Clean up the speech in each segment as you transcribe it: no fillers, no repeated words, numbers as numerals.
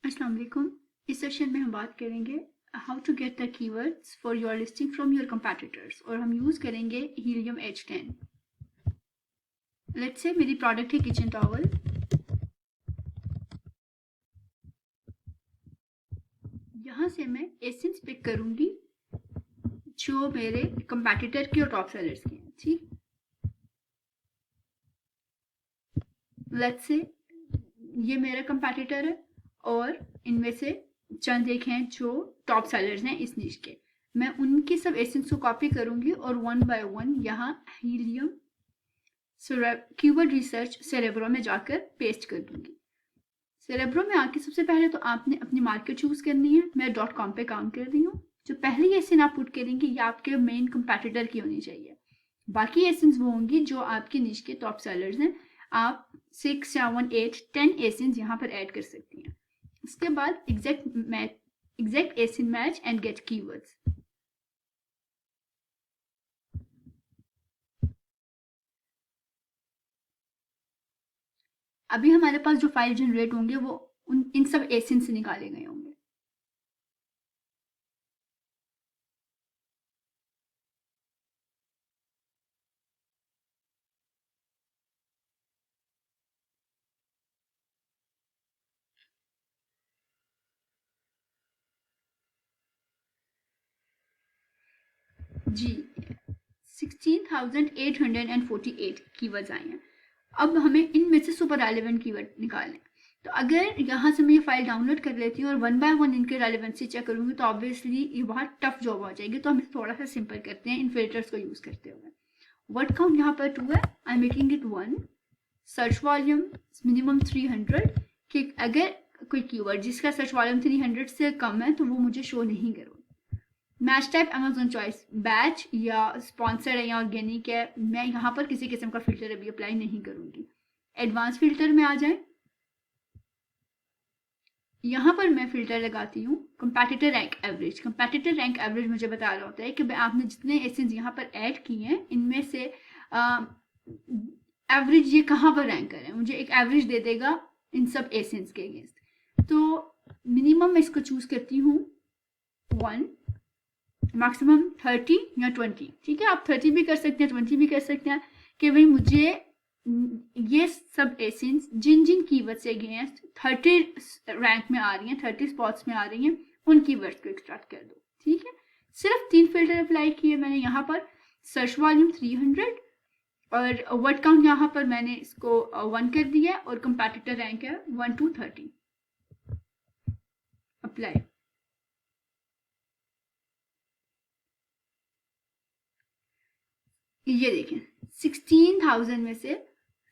अस्सलाम वालेकुम। इस सेशन में हम बात करेंगे how to get the keywords for your listing from your competitors और हम यूज़ करेंगे हीलियम H10। लेट्स से मेरी प्रोडक्ट है किचन टॉवल। यहाँ से मैं एसेंस पिक करूँगी जो मेरे कंपैटिटर के और टॉप सेलर्स के हैं। ठीक, लेट्स से ये मेरा कंपैटिटर है और इनमें से चंद एक हैं जो टॉप सेलर्स हैं इस निश के। मैं उनकी सब एसेंस को कॉपी करूंगी और वन बाय वन यहाँ हीलियम कीवर्ड रिसर्च सेरेब्रो में जाकर पेस्ट कर दूंगी। सेरेब्रो में आके सबसे पहले तो आपने अपनी मार्केट चूज करनी है। मैं .com पे काम कर रही हूँ। जो पहली एसेंस आप पुट करेंगे ये आपके मेन कंपैटिटर की होनी चाहिए। बाकी एसेंस वो होंगी जो आपके निश के टॉप सेलर्स हैं। आप 6, 7, 8, 10 एसेंस यहाँ पर ऐड कर सकती हैं। इसके बाद exact essence match and get keywords. अभी हमारे पास जो फाइल जनरेट होंगे वो इन सब एसेंस से निकाले गए होंगे। जी 16,848 कीवर्ड्स आए हैं। अब हमें इनमें से सुपर रेलेवेंट कीवर्ड निकालने। तो अगर यहाँ से मैं ये फाइल डाउनलोड कर लेती हूँ और वन बाय वन इनके रेलेवेंसी चेक करूंगी तो ऑब्वियसली ये बहुत टफ जॉब हो जाएगी। तो हम इसे थोड़ा सा सिंपल करते हैं इन फिल्टर्स को यूज करते हुए। वर्ड काउंट यहाँ पर 2 है, I am making it 1। Search volume minimum 300 कि अगर कोई कीवर्ड जिसका सर्च वॉल्यूम 300 से कम है तो वो मुझे शो नहीं करो। Match type Amazon choice, batch या स्पॉन्सर है या ऑर्गेनिक है। मैं यहाँ पर किसी किस्म का फिल्टर अभी अप्लाई नहीं करूंगी। एडवांस फिल्टर में आ जाए, यहाँ पर मैं फिल्टर लगाती हूँ कंपैटिटर रैंक एवरेज। कंपैटिटर रैंक एवरेज मुझे बता रहा होता है कि आपने जितने एसेंस यहाँ पर ऐड किए हैं इनमें से एवरेज ये कहाँ पर रैंक कर रहे हैं। मुझे एक एवरेज दे देगा इन सब एसेंस के अगेंस्ट। तो मिनिमम मैं इसको चूज करती हूँ 1, मैक्सिमम 30 या 20। ठीक है, आप 30 भी कर सकते हैं, 20 भी कर सकते हैं कि भाई मुझे ये सब एसेंस जिन जिन कीवर्ड से अगेंस्ट 30 रैंक में आ रही हैं, 30 स्पॉट्स में आ रही हैं, उन कीवर्ड्स को एक्सट्रैक्ट कर दो। ठीक है, सिर्फ 3 फिल्टर अप्लाई किए मैंने यहाँ पर। सर्च वॉल्यूम 300 और वर्ड काउंट यहाँ पर मैंने इसको 1 कर दिया और कंपैटिटर रैंक है 1 to 30। अप्लाई। ये देखें 16,000 में से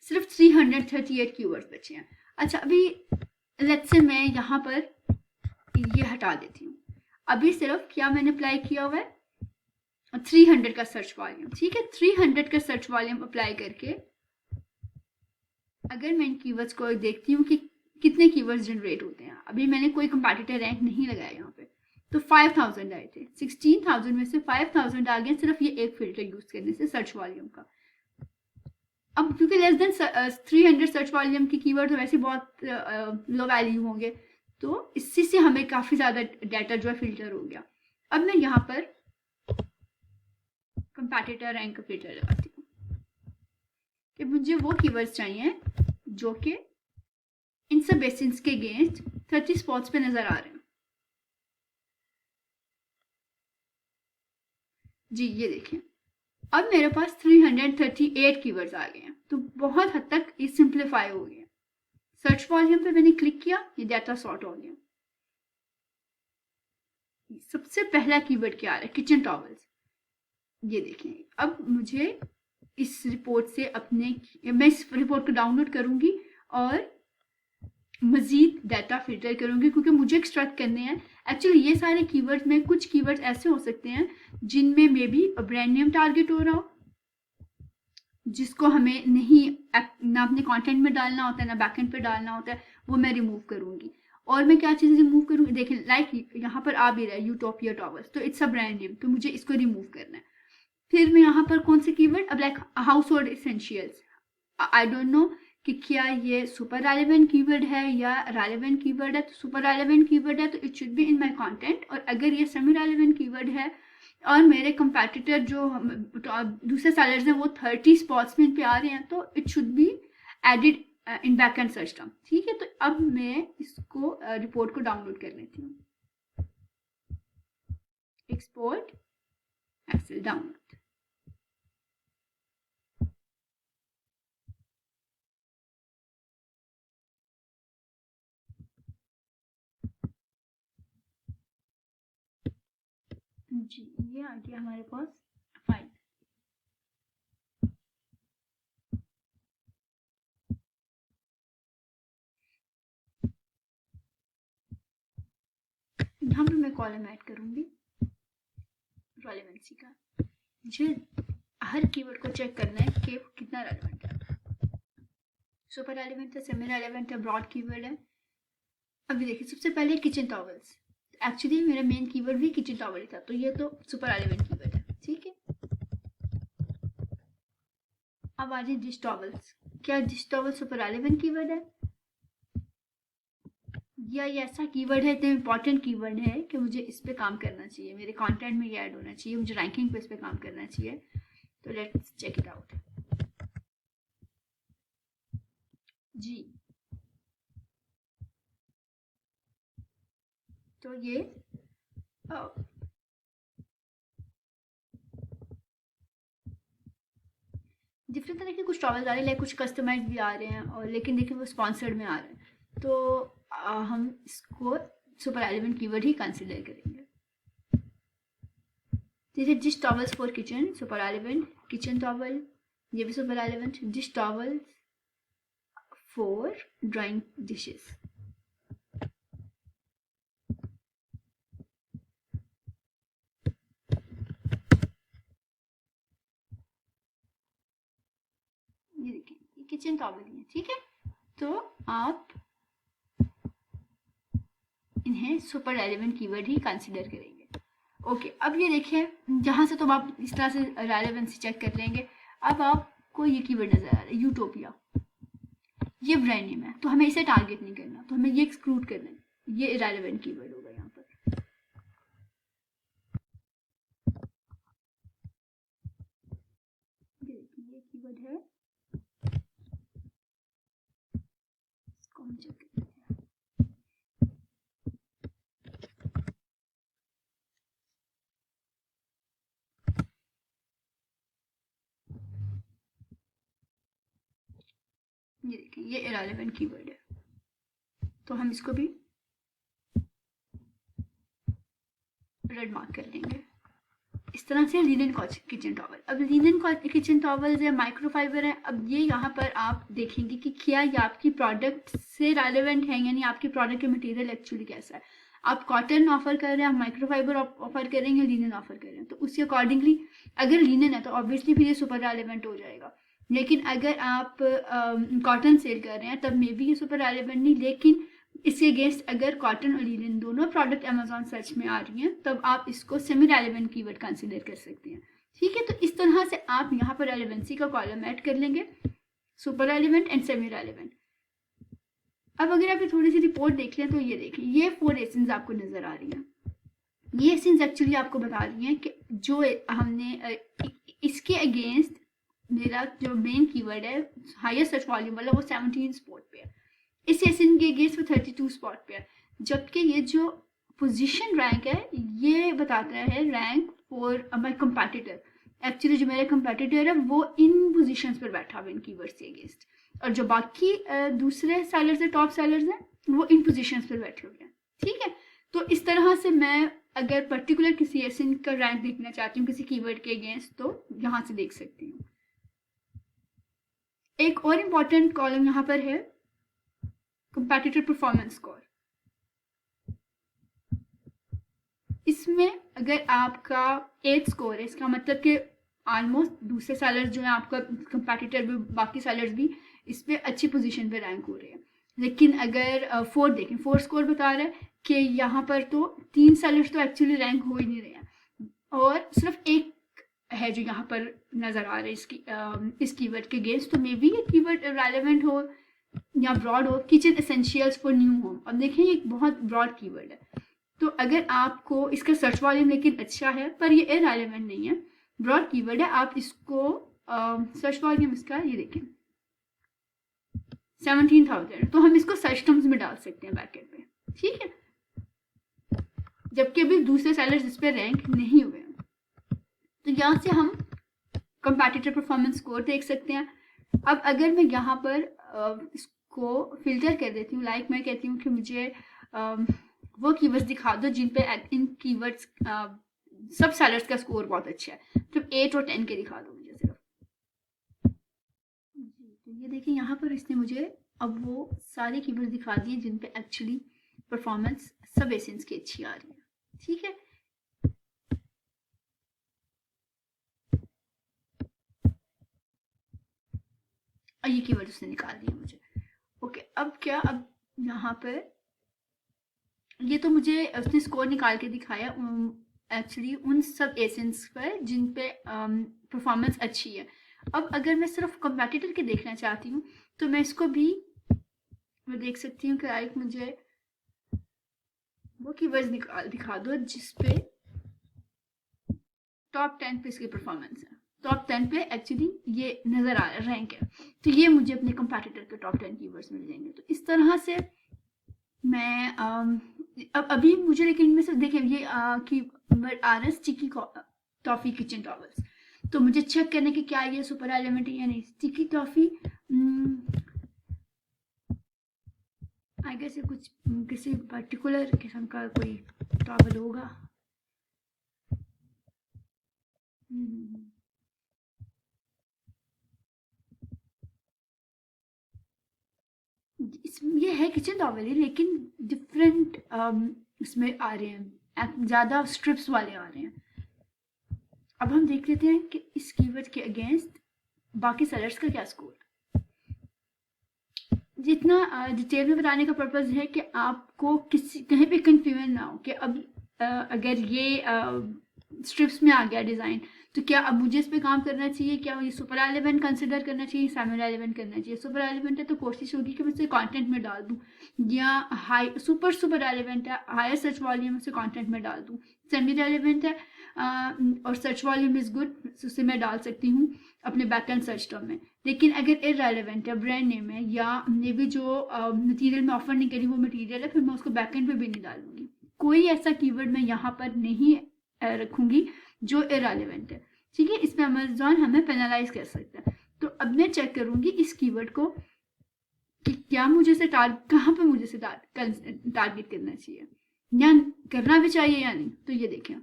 सिर्फ 338 कीवर्ड्स बचे हैं। अच्छा, अभी लेट्स से मैं यहाँ पर ये हटा देती हूँ। अभी सिर्फ क्या मैंने अप्लाई किया हुआ है 300 का सर्च वॉल्यूम। ठीक है, 300 का सर्च वॉल्यूम अप्लाई करके अगर मैं इन कीवर्ड्स को देखती हूँ कि कितने कीवर्ड्स जनरेट होते हैं। अभी मैंने कोई कंपैटिटर रैंक नहीं लगाया यहाँ पे, तो 5,000 आए थे। 16,000 में से 5,000 आ गए सिर्फ ये एक फिल्टर यूज करने से सर्च वॉल्यूम का। अब क्योंकि लेस देन 300 सर्च वॉल्यूम की कीवर्ड तो वैसे बहुत लो वैल्यू होंगे, तो इसी से हमें काफी ज्यादा डाटा जो है फिल्टर हो गया। अब मैं यहाँ पर कंपैटिटर रैंक का फिल्टर लगाती हूँ कि मुझे वो कीवर्ड्स चाहिए जो कि इन सब एसेंस के अगेंस्ट 30 स्पॉट्स पे नजर आ रहे हैं। जी ये देखें, अब मेरे पास 338 कीवर्ड्स आ गए हैं। तो बहुत हद तक ये सिंप्लीफाई हो गया। सर्च वॉल्यूम पे मैंने क्लिक किया, ये डाटा सॉर्ट हो गया। सबसे पहला कीवर्ड क्या आ रहा है, किचन टॉवल्स। ये देखें, अब मुझे इस रिपोर्ट से मैं इस रिपोर्ट को डाउनलोड करूंगी और मजीद डाटा फिल्टर करूंगी क्योंकि मुझे एक्सट्रैक्ट करने हैं। एक्चुअली ये सारे कीवर्ड्स में कुछ कीवर्ड्स ऐसे हो सकते हैं जिनमें may be brand name target हो रहा हो, जिसको हमें नहीं ना अपने कंटेंट में डालना होता है ना बैकएंड पे डालना होता है, वो मैं रिमूव करूंगी। और मैं क्या चीज़ रिमूव करूंगी, देखें लाइक यहाँ पर आ भी रहा है यूटोपिया टॉवर्स, तो इट्स अ ब्रांड नेम, तो मुझे इसको रिमूव करना है। फिर मैं यहाँ पर कौन से कीवर्ड, अब like house hold essentials, I don't know कि क्या ये सुपर रेलेवेंट कीवर्ड है या रेलेवेंट कीवर्ड है। तो सुपर रेलेवेंट कीवर्ड है तो it should be in my content, और अगर ये सेमी रेलेवेंट कीवर्ड है और मेरे कंपैटिटर जो दूसरे सेलर्स हैं वो 30 स्पॉट्स में पे आ रहे हैं, तो it should be added in backend search term. ठीक है, तो अब मैं इसको रिपोर्ट को डाउनलोड कर लेती हूँ। Export Excel download. जी, ये आ गया हमारे पास फाइल। यहाँ पे मैं कॉलम ऐड करूंगी रेलेवेंसी का। मुझे हर कीवर्ड को चेक करना है कि कितना रेलेवेंट है। सुपर रेलेवेंट है, सेमी रेलेवेंट है, ब्रॉड कीवर्ड है। अभी देखिए, सबसे पहले किचन टॉवल्स। एक्चुअली मेरा मेन कीवर्ड भी किचन टॉवल ही था, तो ये तो सुपर रेलेवेंट कीवर्ड है। ठीक है, अब आ जाए डिश टॉवल्स। क्या dish towel super relevant keyword है या ये ऐसा कीवर्ड है, इतना इंपॉर्टेंट कीवर्ड है कि मुझे इस पे काम करना चाहिए, मेरे कंटेंट में ये ऐड होना चाहिए, मुझे रैंकिंग पे इस पे काम करना चाहिए। तो लेट्स चेक इट आउट। जी, तो ये डिफरेंट तरह के कुछ टॉवल्स आ रहे हैं, लाइक कुछ कस्टमाइज भी आ रहे हैं, और लेकिन देखिए वो स्पॉन्सर्ड में आ रहे हैं, तो हम इसको सुपर रेलेवेंट कीवर्ड ही कंसिडर करेंगे। जैसे dish towels for kitchen, super relevant. Kitchen towel, ये भी super relevant. Dish towels for drawing dishes, ये देखिए ये किचन टॉवल ही है। ठीक है, तो आप इन्हें सुपर रेलेवेंट कीवर्ड ही कंसिडर करेंगे। ओके, अब ये देखिए, जहाँ से तो आप इस तरह से रेलेवेंसी चेक कर लेंगे। अब आपको ये कीवर्ड नजर आ रहा है, यूटोपिया। ये ब्रांड नेम है, तो हमें इसे टारगेट नहीं करना, तो हमें ये एक्सक्लूड करना है, ये इरेलेवेंट कीवर्ड होगा यहाँ पर। ये कीवर्ड है, इसको हम चेक करते हैं। ये देखिए ये इरेलेवेंट कीवर्ड है, तो हम इसको भी रेड मार्क कर लेंगे। इस तरह से लिनन किचन टॉवल। अब लिनन किचन टॉवल या माइक्रोफाइबर है। अब ये यहाँ पर आप देखेंगे कि क्या ये आपकी प्रोडक्ट से रेलेवेंट है, यानी आपकी प्रोडक्ट के मटेरियल एक्चुअली कैसा है। आप कॉटन ऑफर कर रहे हैं, आप माइक्रोफाइबर ऑफर कर रहे हैं, लिनन ऑफर कर रहे हैं, तो उसके अकॉर्डिंगली अगर लिनन है तो ऑब्वियसली फिर ये सुपर रेलेवेंट हो जाएगा। लेकिन अगर आप कॉटन सेल कर रहे हैं तब मे बी ये सुपर रेलेवेंट नहीं, लेकिन इसके अगेंस्ट अगर कॉटन और लिनन दोनों प्रोडक्ट अमेजोन सर्च में आ रही हैं तब आप इसको सेमी रेलेवेंट कीवर्ड कंसिडर कर सकते हैं। ठीक है, तो इस तरह से आप यहाँ पर रेलेवेंसी का कॉलम ऐड कर लेंगे, super relevant and semi relevant. अब अगर आप थोड़ी सी रिपोर्ट देख लें तो ये देखिए ये 4 एसेंस आपको नजर आ रही हैं। ये एसेंस एक्चुअली आपको बता रही हैं कि जो हमने इसके अगेंस्ट मेरा जो मेन कीवर्ड है हाईएस्ट सर्च वॉल्यूम वाला वो 17 स्पॉट पे है, इस एसेंस के अगेंस्ट वो 32 स्पॉट पे है। जबकि ये जो पोजीशन रैंक है ये बताता है रैंक फॉर माय कंपैटिटर। एक्चुअली जो मेरा कंपैटिटर है वो इन पोजीशंस पर बैठा हुआ इन कीवर्ड्स के अगेंस्ट, और जो बाकी दूसरे सेलर्स हैं, टॉप सेलर्स हैं, वो इन पोजीशंस पर बैठे हुए हैं। ठीक है, तो इस तरह से मैं अगर पर्टिकुलर किसी एसेंस का रैंक देखना चाहती हूँ किसी कीवर्ड के अगेंस्ट तो यहाँ से देख सकती हूँ। एक और इम्पॉर्टेंट कॉलम यहाँ पर है कंपैटिटर परफॉर्मेंस स्कोर। इसमें अगर आपका 8 स्कोर है, इसका मतलब कि ऑलमोस्ट दूसरे सेलर्स जो है आपका कंपैटिटर भी, बाकी सेलर्स भी इस पे अच्छी पोजीशन पे रैंक हो रहे हैं। लेकिन अगर 4 देखें, 4 स्कोर बता रहा है कि यहाँ पर तो 3 सेलर्स तो एक्चुअली रैंक हो ही नहीं रहे हैं, और सिर्फ एक है जो यहाँ पर नज़र आ रहा है इस कीवर्ड के अगेंस्ट, तो मे बी ये कीवर्ड रेलेवेंट हो या ब्रॉड हो। Kitchen essentials for new home, अब देखें एक बहुत ब्रॉड कीवर्ड है, तो अगर आपको इसका सर्च वॉल्यूम लेकिन अच्छा है पर ये इररेलेवेंट नहीं है, ब्रॉड कीवर्ड है, आप इसको सर्च वॉल्यूम इसका ये देखें 17,000, तो हम इसको सर्च टर्म्स में डाल सकते हैं बैकेट पे, ठीक है, जबकि अभी दूसरे सेलर्स इस पे रैंक नहीं हुए हैं। तो यहाँ से हम कंपैटिटर परफॉर्मेंस स्कोर देख सकते हैं। अब अगर मैं यहाँ पर इसको फिल्टर कर देती हूँ, लाइक मैं कहती हूँ कि मुझे वो कीवर्ड्स दिखा दो जिन पे इन कीवर्ड्स सब सेलर्स का स्कोर बहुत अच्छा है, तो 8 और 10 के दिखा दो मुझे सिर्फ। तो ये देखिए यहाँ पर इसने मुझे अब वो सारे कीवर्ड्स दिखा दिए जिन पे एक्चुअली परफॉर्मेंस सब एसेंस की अच्छी आ रही है, ठीक है। और ये कीवर्ड उसने निकाल दिया मुझे, ओके। अब क्या, अब यहाँ पर ये तो मुझे उसने स्कोर निकाल के दिखाया एक्चुअली उन सब एसेंस पर जिन पे परफॉर्मेंस अच्छी है। अब अगर मैं सिर्फ कंपैटिटर के देखना चाहती हूँ तो मैं इसको भी मैं देख सकती हूँ कि लाइक मुझे वो कीवर्ड्स दिखा दो जिस पे टॉप 10 पे इसकी परफॉर्मेंस है, टॉप 10 पे एक्चुअली ये नजर आ रहा रैंक है, तो ये मुझे अपने कंपैटिटर के टॉप 10 कीवर्ड्स मिल जाएंगे। तो इस तरह से मैं अब अभी मुझे लेकिन इनमें से देखें ये कीवर्ड आ रहा है स्टिकी टॉफी किचन टॉवल्स, तो मुझे चेक करने की क्या ये सुपर एलिमेंट है या नहीं। स्टिकी टॉफी आई गेस कुछ किसी पर्टिकुलर किस्म का कोई टॉवल होगा। ये है किचन टॉवल ही, लेकिन डिफरेंट इसमें आ रहे हैं, ज़्यादा स्ट्रिप्स वाले आ रहे हैं। अब हम देख लेते हैं कि इस कीवर्ड के अगेंस्ट बाकी सेलर्स का क्या स्कोर। जितना डिटेल में बताने का पर्पज़ है कि आपको कहीं पे कंफ्यूजन ना हो कि अब अगर ये स्ट्रिप्स में आ गया डिज़ाइन तो क्या अब मुझे इस पे काम करना चाहिए, क्या ये सुपर एलिमेंट कंसिडर करना चाहिए, सेमी एलिमेंट करना चाहिए। सुपर एलिमेंट है तो कोशिश होगी कि मैं इसे कंटेंट में डाल दूं, या हाई सुपर एलिमेंट है हायर सर्च वॉल्यूम से कंटेंट में डाल दूं। सेमी एलिमेंट है और सर्च वॉल्यूम इज गुड, उसे मैं डाल सकती हूँ अपने बैकएंड सर्च टर्म में। लेकिन अगर इररेलेवेंट है, ब्रांड नेम है, या मे भी जो मटीरियल में ऑफर नहीं करी वो मटीरियल है, फिर मैं उसको बैकएंड पे भी नहीं डालूंगी। कोई ऐसा कीवर्ड मैं यहाँ पर नहीं रखूंगी जो इररेलेवेंट है, ठीक है। इसमें अमेज़न हमें पेनलाइज कर सकता है। तो अब मैं चेक करूंगी इस कीवर्ड को कि क्या मुझे से कहाँ पे मुझे से टारगेट करना चाहिए या करना भी चाहिए या नहीं। तो ये देखें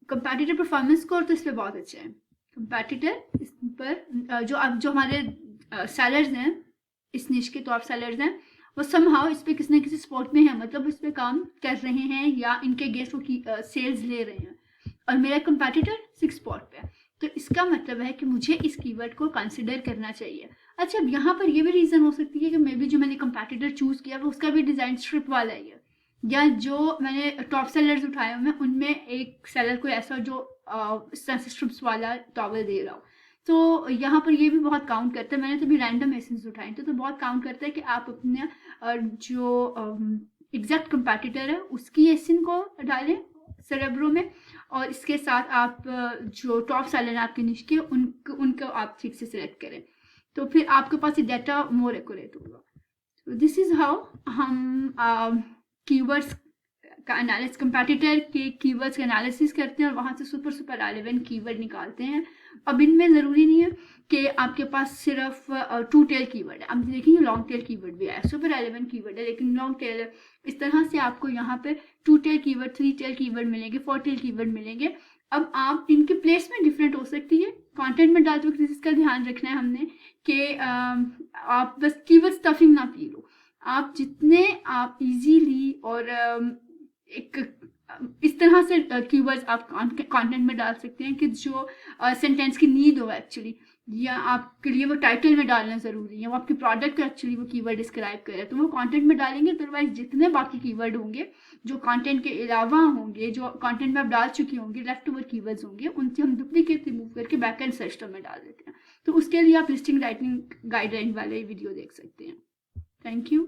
कंपैटिटर परफॉर्मेंस स्कोर तो इस पर बहुत अच्छा है। कंपैटिटर इस पर जो हमारे सेलर्स हैं, इस निश के टॉप सेलर्स हैं, वो समहाउ इस पे किसी न किसी स्पॉट में है, मतलब इस पे काम कर रहे हैं या इनके गेस्ट वो सेल्स ले रहे हैं, और मेरा कंपैटिटर 6 स्पॉट पे है। तो इसका मतलब है कि मुझे इस कीवर्ड को कंसिडर करना चाहिए। अच्छा, अब यहाँ पर ये भी रीज़न हो सकती है कि मे बी जो मैंने कंपैटिटर चूज़ किया वो उसका भी डिज़ाइन स्ट्रिप वाला ही है, या जो मैंने टॉप सेलर्स उठाए हुए उनमें एक सेलर कोई ऐसा जो स्ट्रिप्स वाला टॉवल दे रहा हो। तो यहाँ पर ये भी बहुत काउंट करता है। मैंने तो भी रैंडम एसेंस उठाए थे, तो बहुत काउंट करता है कि आप अपने जो एग्जैक्ट कंपैटिटर है उसकी एसेंस को डालें सेरेब्रो में, और इसके साथ आप जो टॉप सेलर है आपके निश के उनको आप ठीक से सिलेक्ट करें, तो फिर आपके पास ये डाटा मोर एक्यूरेट होगा। तो दिस इज हाउ हम कीवर्ड्स का एनालिसिस, कंपैटिटर के कीवर्ड्स का एनालिसिस करते हैं और वहाँ से सुपर रेलेवेंट कीवर्ड निकालते हैं। अब इनमें ज़रूरी नहीं है कि आपके पास सिर्फ 2 टेल कीवर्ड है। अब देखिए लॉन्ग टेल कीवर्ड भी है, सुपर रेलेवेंट कीवर्ड है लेकिन लॉन्ग टेल है। इस तरह से आपको यहाँ पे 2 टेल कीवर्ड, 3 टेल कीवर्ड मिलेंगे, 4 टेल कीवर्ड मिलेंगे। अब आप इनकी प्लेसमेंट डिफरेंट हो सकती है। कंटेंट में डालते वक्त इसका ध्यान रखना है हमने कि आप बस कीवर्ड स्टफिंग ना पी लो। आप जितने आप इजीली और एक इस तरह से कीवर्ड्स आप कंटेंट में डाल सकते हैं कि जो सेंटेंस की नीड हो एक्चुअली, या आपके लिए वो टाइटल में डालना ज़रूरी है, वो आपके प्रोडक्ट का एक्चुअली वो कीवर्ड डिस्क्राइब कर रहा है, तो वो कंटेंट में डालेंगे। अदरवाइज जितने बाकी कीवर्ड होंगे जो कंटेंट के अलावा होंगे, जो कंटेंट में आप डाल चुके होंगे, लेफ्ट ओवर कीवर्ड्स होंगे, उनसे हम डुप्लीकेट रिमूव करके बैक एंड सर्च टर्म में डाल देते हैं। तो उसके लिए आप लिस्टिंग राइटिंग गाइडलाइन वाले वीडियो देख सकते हैं। Thank you.